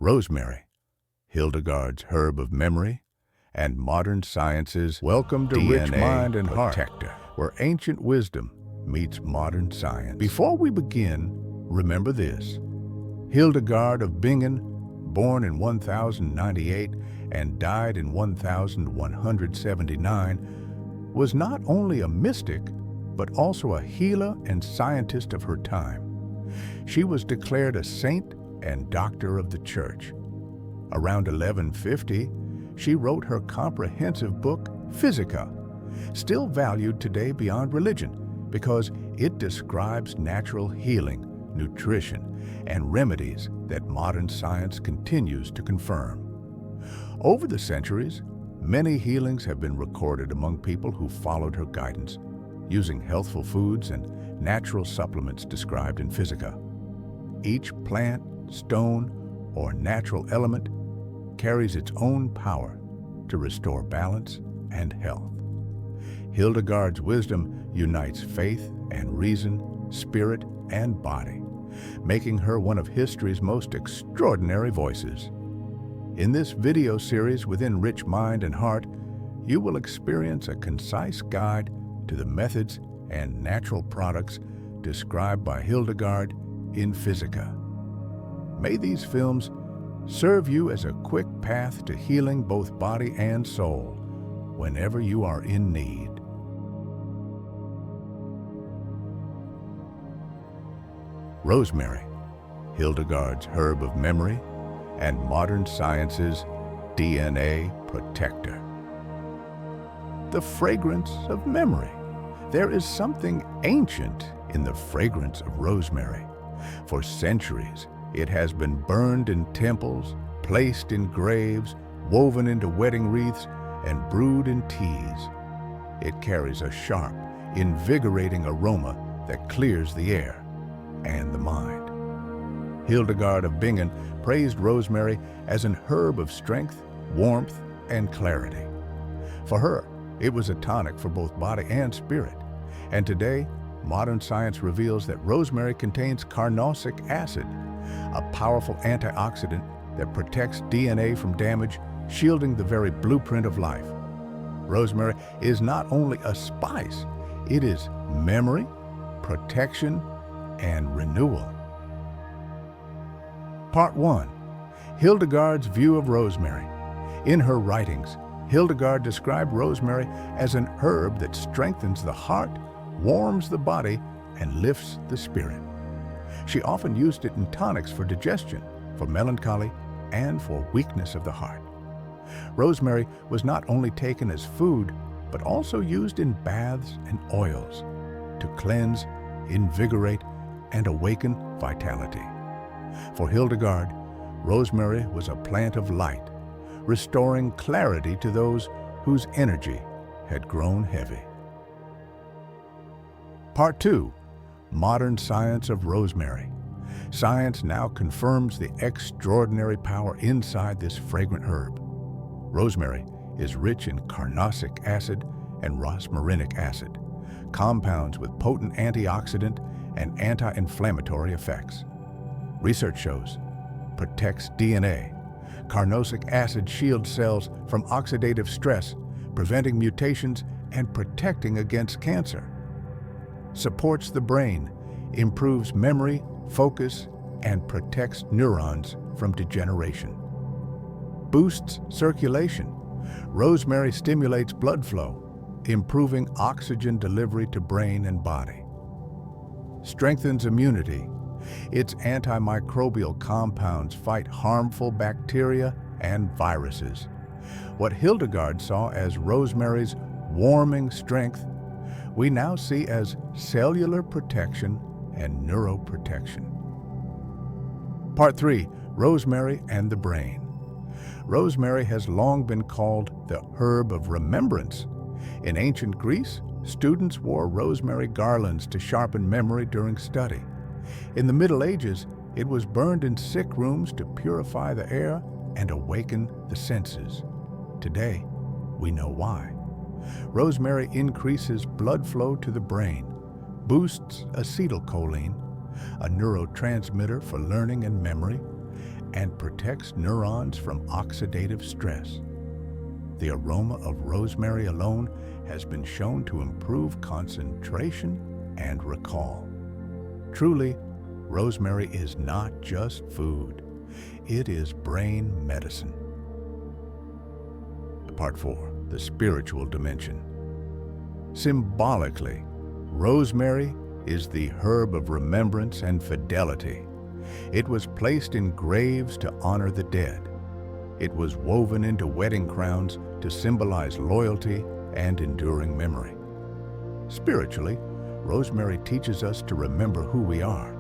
Rosemary, Hildegard's herb of memory, and modern science's welcome to rich mind and protector, where ancient wisdom meets modern science. Before we begin, remember this. Hildegard of Bingen, born in 1098 and died in 1179, was not only a mystic, but also a healer and scientist of her time. She was declared a saint and doctor of the Church. Around 1150, she wrote her comprehensive book, Physica, still valued today beyond religion because it describes natural healing, nutrition, and remedies that modern science continues to confirm. Over the centuries, many healings have been recorded among people who followed her guidance, using healthful foods and natural supplements described in Physica. Each plant, stone, or natural element carries its own power to restore balance and health. Hildegard's wisdom unites faith and reason, spirit and body, making her one of history's most extraordinary voices. In this video series within Rich Mind and Heart, you will experience a concise guide to the methods and natural products described by Hildegard in Physica. May these films serve you as a quick path to healing both body and soul whenever you are in need. Rosemary, Hildegard's herb of memory and modern science's DNA protector. The fragrance of memory. There is something ancient in the fragrance of rosemary. For centuries, it has been burned in temples, placed in graves, woven into wedding wreaths, and brewed in teas. It carries a sharp, invigorating aroma that clears the air and the mind. Hildegard of Bingen praised rosemary as an herb of strength, warmth, and clarity. For her, it was a tonic for both body and spirit. And today, modern science reveals that rosemary contains carnosic acid, a powerful antioxidant that protects DNA from damage, shielding the very blueprint of life. Rosemary is not only a spice, it is memory, protection, and renewal. Part 1. Hildegard's view of rosemary. In her writings, Hildegard described rosemary as an herb that strengthens the heart, warms the body, and lifts the spirit. She often used it in tonics for digestion, for melancholy, and for weakness of the heart. Rosemary was not only taken as food, but also used in baths and oils to cleanse, invigorate, and awaken vitality. For Hildegard, rosemary was a plant of light, restoring clarity to those whose energy had grown heavy. Part 2. Modern science of rosemary. Science now confirms the extraordinary power inside this fragrant herb. Rosemary is rich in carnosic acid and rosmarinic acid, compounds with potent antioxidant and anti-inflammatory effects. Research shows protects DNA. Carnosic acid shields cells from oxidative stress, preventing mutations and protecting against cancer. Supports the brain, improves memory, focus, and protects neurons from degeneration. Boosts circulation. Rosemary stimulates blood flow, improving oxygen delivery to brain and body. Strengthens immunity. Its antimicrobial compounds fight harmful bacteria and viruses. What Hildegard saw as rosemary's warming strength, we now see as cellular protection and neuroprotection. Part 3. Rosemary and the brain. Rosemary has long been called the herb of remembrance. In ancient Greece, students wore rosemary garlands to sharpen memory during study. In the Middle Ages, it was burned in sick rooms to purify the air and awaken the senses. Today, we know why. Rosemary increases blood flow to the brain, boosts acetylcholine, a neurotransmitter for learning and memory, and protects neurons from oxidative stress. The aroma of rosemary alone has been shown to improve concentration and recall. Truly, rosemary is not just food, it is brain medicine. Part 4. The spiritual dimension. Symbolically, rosemary is the herb of remembrance and fidelity. It was placed in graves to honor the dead. It was woven into wedding crowns to symbolize loyalty and enduring memory. Spiritually, rosemary teaches us to remember who we are,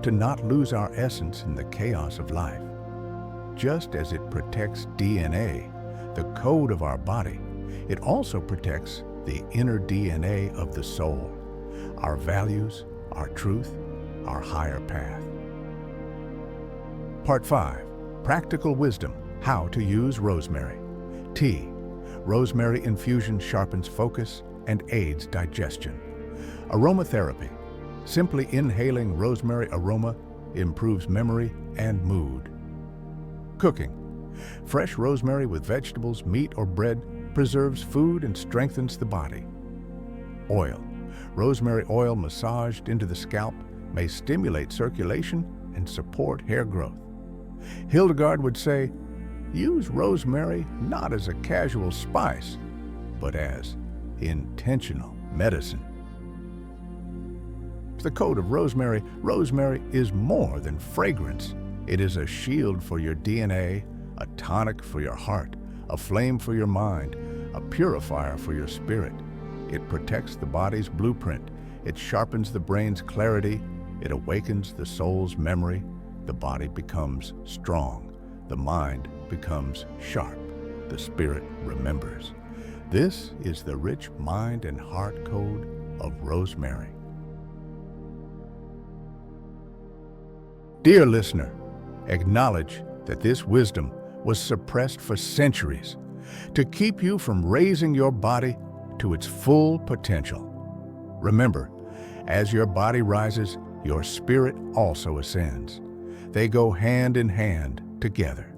to not lose our essence in the chaos of life. Just as it protects DNA, the code of our body, it also protects the inner DNA of the soul, our values, our truth, our higher path. Part 5. Practical wisdom. How to use rosemary. Tea. Rosemary infusion sharpens focus and aids digestion. Aromatherapy. Simply inhaling rosemary aroma improves memory and mood. Cooking. Fresh rosemary with vegetables, meat, or bread preserves food and strengthens the body. Oil. Rosemary oil massaged into the scalp may stimulate circulation and support hair growth. Hildegard would say, use rosemary not as a casual spice, but as intentional medicine. The code of rosemary. Rosemary is more than fragrance. It is a shield for your DNA, a tonic for your heart, a flame for your mind, a purifier for your spirit. It protects the body's blueprint. It sharpens the brain's clarity. It awakens the soul's memory. The body becomes strong. The mind becomes sharp. The spirit remembers. This is the rich mind and heart code of rosemary. Dear listener, acknowledge that this wisdom was suppressed for centuries to keep you from raising your body to its full potential. Remember, as your body rises, your spirit also ascends. They go hand in hand together.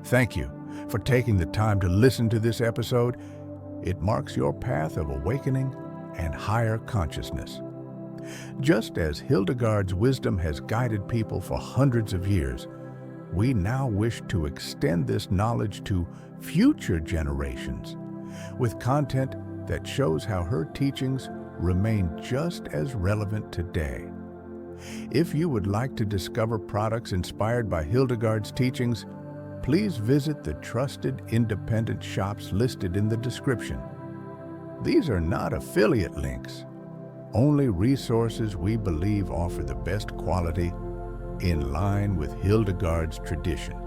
Thank you for taking the time to listen to this episode. It marks your path of awakening and higher consciousness. Just as Hildegard's wisdom has guided people for hundreds of years, we now wish to extend this knowledge to future generations with content that shows how her teachings remain just as relevant today. If you would like to discover products inspired by Hildegard's teachings, please visit the trusted independent shops listed in the description. These are not affiliate links, only resources we believe offer the best quality in line with Hildegard's tradition.